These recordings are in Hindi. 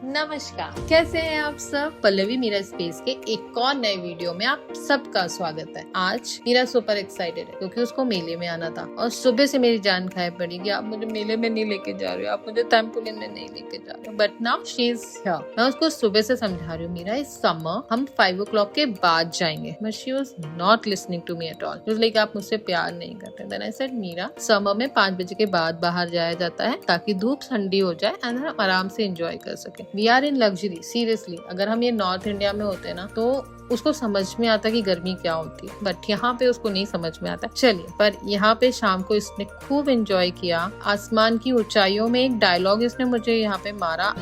नमस्कार, कैसे हैं आप सब। पल्लवी मीरा स्पेस के एक और नए वीडियो में आप सबका स्वागत है। आज मीरा सुपर एक्साइटेड है क्योंकि उसको मेले में आना था और सुबह से मेरी जान खाए पड़ी कि आप मुझे मेले में नहीं लेके जा रहे हो, आप मुझे टेम्पोलिन में नहीं लेके जा रहे हो। But now she is here. मैं उसको सुबह से समझा रही हूँ, मीरा इस समर हम 5 o'clock के बाद जाएंगे, but she was not listening to me at all. She was like आप मुझसे प्यार नहीं करते। Then I said Meera, summer में 5 बजे के बाद बाहर जाया जाता है ताकि धूप ठंडी हो जाए एंड हम आराम से एंजॉय कर सके। We are in luxury. Seriously अगर हम ये नॉर्थ इंडिया में होते ना तो उसको समझ में आता कि गर्मी क्या होती है, बट यहाँ पे उसको नहीं समझ में आता। चलिए, पर यहाँ पे शाम को इसने खूब एंजॉय किया। आसमान की ऊंचाइयों में एक डायलॉग इसने मुझे यहाँ पे मारा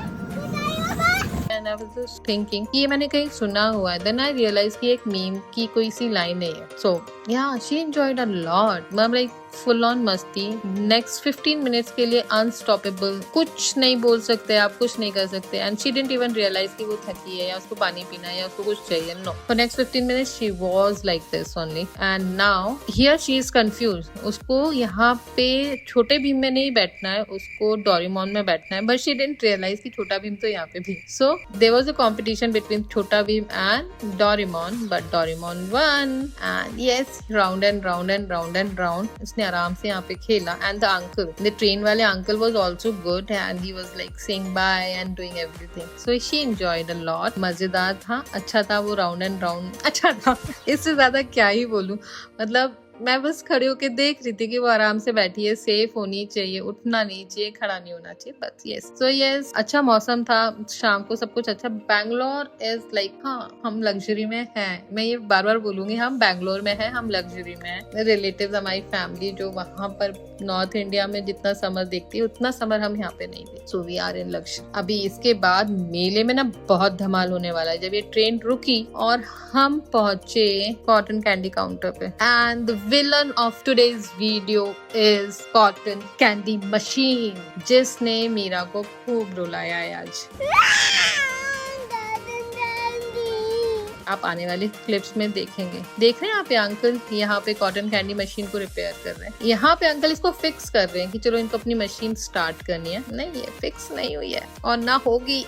and I was just thinking कि ये मैंने कहीं सुना हुआ है। Then I realized कि एक मीम की कोई सी लाइन है। So yeah, she enjoyed a lot. मैं like फुल ऑन मस्ती। नेक्स्ट 15 मिनट्स के लिए अनस्टॉपेबल, कुछ नहीं बोल सकते आप, कुछ नहीं कर सकते। And she didn't even realise कि वो थकी है या उसको पानी पीना है या उसको कुछ चाहिए। No, for next 15 minutes she was like this only. And now here she is confuse. उसको यहाँ पे छोटे भीम में नहीं बैठना है, उसको डोरेमोन में बैठना है। बट शी डिडंट रियलाइज कि छोटा भीम तो यहाँ पे भी। So there was a competition between Chhota Bheem and Doraemon, but Doraemon won. And yes, round and round and round and round आराम से यहाँ पे खेला। And the uncle, the train वाले uncle was also good and he was like saying bye and doing everything. So she enjoyed a lot. मजेदार था, अच्छा था वो राउंड एंड राउंड, अच्छा था। इससे ज्यादा क्या ही बोलूं। मतलब मैं बस खड़े होके देख रही थी कि वो आराम से बैठी है, सेफ होनी चाहिए, उठना नहीं चाहिए, खड़ा नहीं होना चाहिए, बस। यस, सो यस, अच्छा मौसम था, शाम को सब कुछ अच्छा। बैंगलोर इज लाइक, हाँ हम लग्जरी में हैं। मैं ये बार बार बोलूंगी, हम बैंगलोर में हैं, हम लग्जरी में हैं। रिलेटिव्स, हमारी फैमिली जो वहां पर नॉर्थ इंडिया में जितना समर देखती है उतना समर हम यहाँ पे नहीं देखते। So we are in luxury. अभी इसके बाद मेले में ना बहुत धमाल होने वाला है। जब ये ट्रेन रुकी और हम पहुंचे कॉटन कैंडी काउंटर पे, and the villain of today's video is cotton candy machine, जिसने मीरा को खूब रुलाया है आज। आप आने वाली क्लिप्स में देखेंगे। देख रहे हैं आप, ये अंकल यहाँ पे कॉटन कैंडी मशीन को रिपेयर कर रहे हैं। यहाँ पे अंकल इसको फिक्स कर रहे हैं कि चलो इनको अपनी मशीन स्टार्ट करनी है। नहीं, ये फिक्स नहीं हुई है और ना होगी।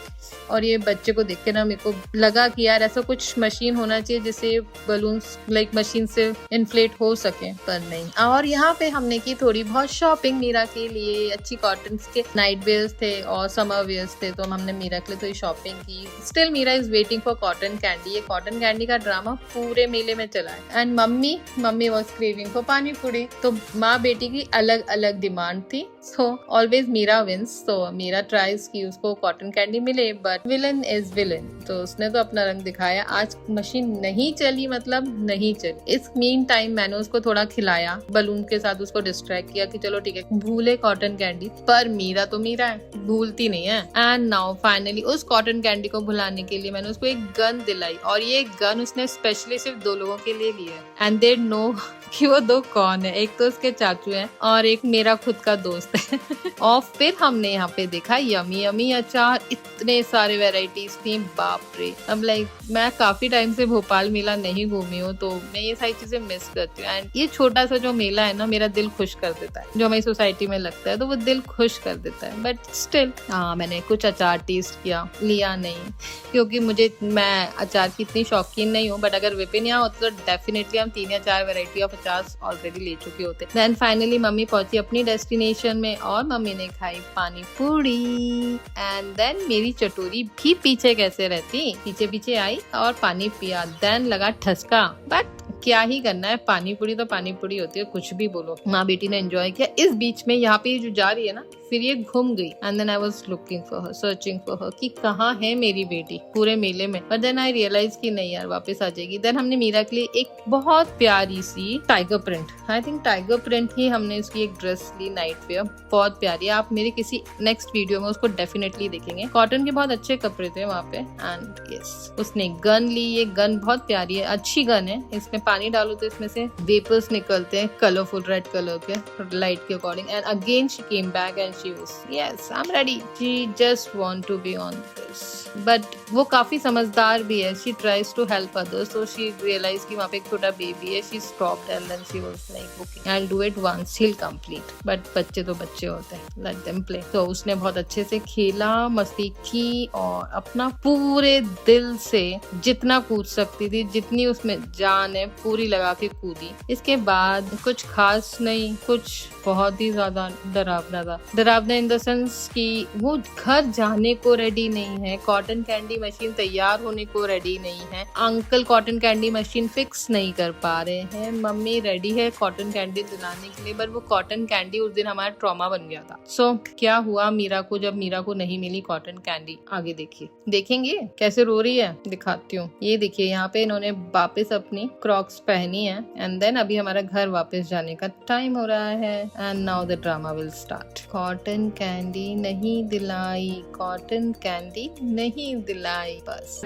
और ये बच्चे को देख के ना मेरे को लगा कि यार ऐसा कुछ मशीन होना चाहिए जिससे बलून्स लाइक मशीन से इन्फ्लेट हो सके, पर नहीं। और यहाँ पे हमने की थोड़ी बहुत शॉपिंग मीरा के लिए। अच्छी कॉटन के नाइट वेयर्स थे और समर वेयर्स थे, तो हमने मीरा के लिए थोड़ी शॉपिंग की। Still Meera is waiting for cotton candy. ये कॉटन कैंडी का ड्रामा पूरे मेले में चला है। And mummy was craving for pani puri. तो माँ बेटी की अलग अलग डिमांड थी। So always Meera wins. तो मीरा ट्राइज की उसको कॉटन कैंडी मिले, बट विलन इज विलन। तो उसने तो अपना रंग दिखाया। आज मशीन नहीं चली, मतलब नहीं चली। इस मीन टाइम मैंने उसको थोड़ा खिलाया, बलून के साथ उसको डिस्ट्रैक्ट किया कि चलो ठीक है भूले कॉटन कैंडी। पर मीरा तो मीरा है, भूलती नहीं है। एंड नाउ फाइनली उस कॉटन कैंडी को भुलाने के लिए मैंने उसको एक गन दिलाई, और ये गन उसने स्पेशली सिर्फ 2 लोगों के लिए लिया है। एंड दे नो कि वो 2 कौन है। एक तो उसके चाचू हैं और एक मेरा खुद का दोस्त है। और फिर हमने यहाँ पे देखा यमी यमी अचार। इतने सारे वेराइटीज थी, बाप रे। अब लाइक मैं काफी टाइम से भोपाल मेला नहीं घूमी हूँ, तो मैं ये सारी चीजें मिस करती हूँ। एंड ये छोटा सा जो मेला है ना, मेरा दिल खुश कर देता है। जो हमारी सोसाइटी में लगता है तो वो दिल खुश कर देता है। बट स्टिल हाँ, मैंने कुछ अचार टेस्ट किया, लिया नहीं क्योंकि मैं अचार की इतनी शौकीन नहीं हूँ। बट अगर विपिन यहाँ होता तो डेफिनेटली हम 3 या 4 वेराइटी ऑफ अचार ऑलरेडी ले चुके होते। देन फाइनली मम्मी पहुंची अपनी डेस्टिनेशन में और मम्मी ने खाई पानी पूरी। एंड देन मेरी चटोरी भी पीछे कैसे रहती, पीछे पीछे आई और पानी पिया। देन लगा ठसका। बट क्या ही करना है, पानी पूरी तो पानी पूरी होती है, कुछ भी बोलो। माँ बेटी ने एंजॉय किया। इस बीच में यहाँ पे जो जा रही है ना, फिर ये घूम गई। And then I was looking for her, searching for her कि कहाँ है मेरी बेटी पूरे मेले में। बट देन आई रियलाइज कि नहीं यार, वापस आ जाएगी। देन हमने मीरा के लिए एक बहुत प्यारी सी tiger print, I think tiger print ही हमने इसकी एक ड्रेस ली, नाइट वेयर, बहुत प्यारी है। आप मेरे किसी नेक्स्ट वीडियो में उसको डेफिनेटली देखेंगे। कॉटन के बहुत अच्छे कपड़े थे वहाँ पे। एंड यस, उसने गन ली। ये गन बहुत प्यारी है, अच्छी गन है। इसमें पानी डालो तो इसमें से वेपर्स निकलते हैं, कलरफुल रेड कलर के, लाइट के according. And again she came back and she was, yes, I'm ready. She just want to be on this. But वो काफी समझदार भी है. She tries to help others. So she realized कि वहाँ पे एक छोटा बेबी है. She stopped and then she was like, okay, I'll do it once. He'll complete. But बच्चे तो बच्चे होते हैं. Let them play. तो उसने बहुत अच्छे से खेला, मस्ती की और अपना पूरे दिल से जितना कूद सकती थी, जितनी उसमें जान है, पूरी लगा के कूदी. इसके बाद कुछ खास नहीं, कुछ बहुत ही ज्यादा डरावना था. डरावना इन द सेंस कि वो घर जाने को रेडी नहीं है, कॉटन कैंडी मशीन तैयार होने को रेडी नहीं है, uncle cotton candy machine fix नहीं कर पा रहे हैं, मम्मी रेडी है कॉटन कैंडी दिलाने के लिए, बट वो कॉटन कैंडी उस दिन हमारा ट्रॉमा बन गया था. सो क्या हुआ मीरा को जब मीरा को नहीं मिली कॉटन कैंडी? आगे देखिए. देखेंगे कैसे रो रही है, दिखाती हूँ. ये देखिए यहाँ पे इन्होंने वापस अपनी क्रॉक्स पहनी है एंड देन अभी हमारा घर वापस जाने का टाइम हो रहा है and now the drama will start. Cotton candy नहीं दिलाई, कॉटन कैंडी नहीं दिलाई. बस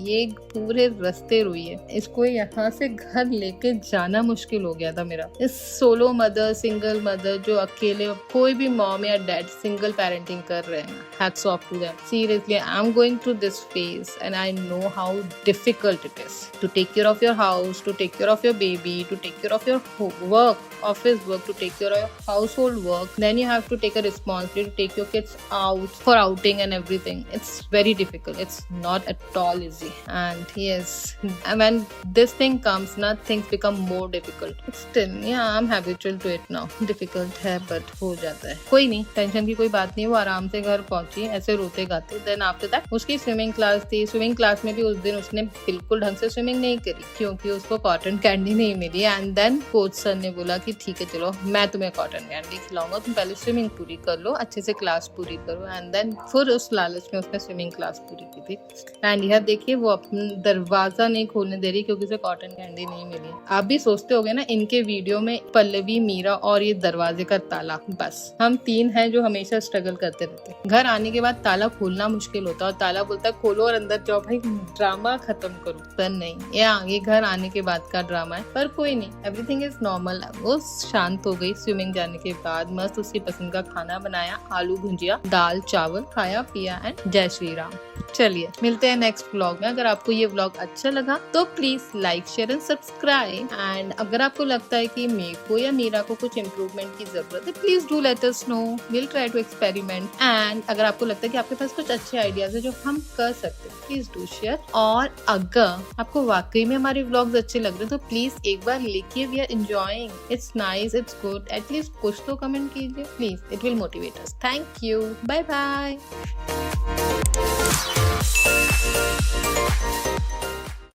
ये पूरे रास्ते रोई है. इसको यहाँ से घर लेके जाना मुश्किल हो गया था मेरा. इस सोलो मदर, सिंगल मदर जो अकेले, कोई भी मॉम या डैड सिंगल पेरेंटिंग कर रहे हैं, hats off to them. Seriously I am going through this phase and I know how difficult it is to take care of your house, to take care of your baby, to take care of your work, office work, to take care of your household work. Then you have to take a responsibility to take your kids out for outing and everything. It's very difficult. It's not at all easy. And yes, and when this thing comes, na, things become more difficult. Still, yeah, I'm habitual to it now. Difficult है but हो जाता है. कोई नहीं, टेंशन की कोई बात नहीं. वो आराम से घर पहुंची ऐसे रोते गाते. Then after that उसकी स्विमिंग क्लास थी. स्विमिंग क्लास में भी उस दिन उसने बिल्कुल ढंग से स्विमिंग नहीं करी क्योंकि उसको कॉटन कैंडी नहीं मिली. एंड देन कोच सर ने बोला कि ठीक है चलो मैं तुम्हें कॉटन कैंडी खिलाऊंगा, तुम पहले स्विमिंग पूरी कर लो, अच्छे से क्लास पूरी करो. एंड देन फिर उस लालच में उसने स्विमिंग क्लास पूरी की थी. एंड यह देखिए वो अपना दरवाजा नहीं खोलने दे रही क्योंकि उसे कॉटन कैंडी नहीं मिली. आप भी सोचते होगे ना इनके वीडियो में पल्लवी, मीरा और ये दरवाजे का ताला, बस हम तीन हैं जो हमेशा स्ट्रगल करते रहते हैं. घर आने के बाद ताला खोलना मुश्किल होता है और ताला बोलता है खोलो और अंदर जाओ भाई, ड्रामा खत्म करो. पर नहीं, ये आगे घर आने के बाद का ड्रामा है. पर कोई नहीं, एवरीथिंग इज नॉर्मल. वो शांत हो गई. स्विमिंग जाने के बाद मस्त उसकी पसंद का खाना बनाया, आलू भुजिया, दाल चावल, खाया पिया एंड जय श्री राम. चलिए मिलते हैं नेक्स्ट व्लॉग में. अगर आपको ये व्लॉग अच्छा लगा तो please like, share and subscribe. And अगर आपको लगता है कि मेरे को या मीरा को कुछ इम्प्रूवमेंट की जरूरत है, please do let us know. Will try to experiment. And अगर आपको लगता है कि आपके पास कुछ अच्छे आइडियाज है जो हम कर सकते हैं, प्लीज डू शेयर. और अगर आपको वाकई में हमारे व्लॉग्स अच्छे लग रहे हैं तो प्लीज एक बार लिखिए we are enjoying, it's nice, it's good. At least कुछ तो कमेंट कीजिए please. It will motivate us. Thank you. Bye bye.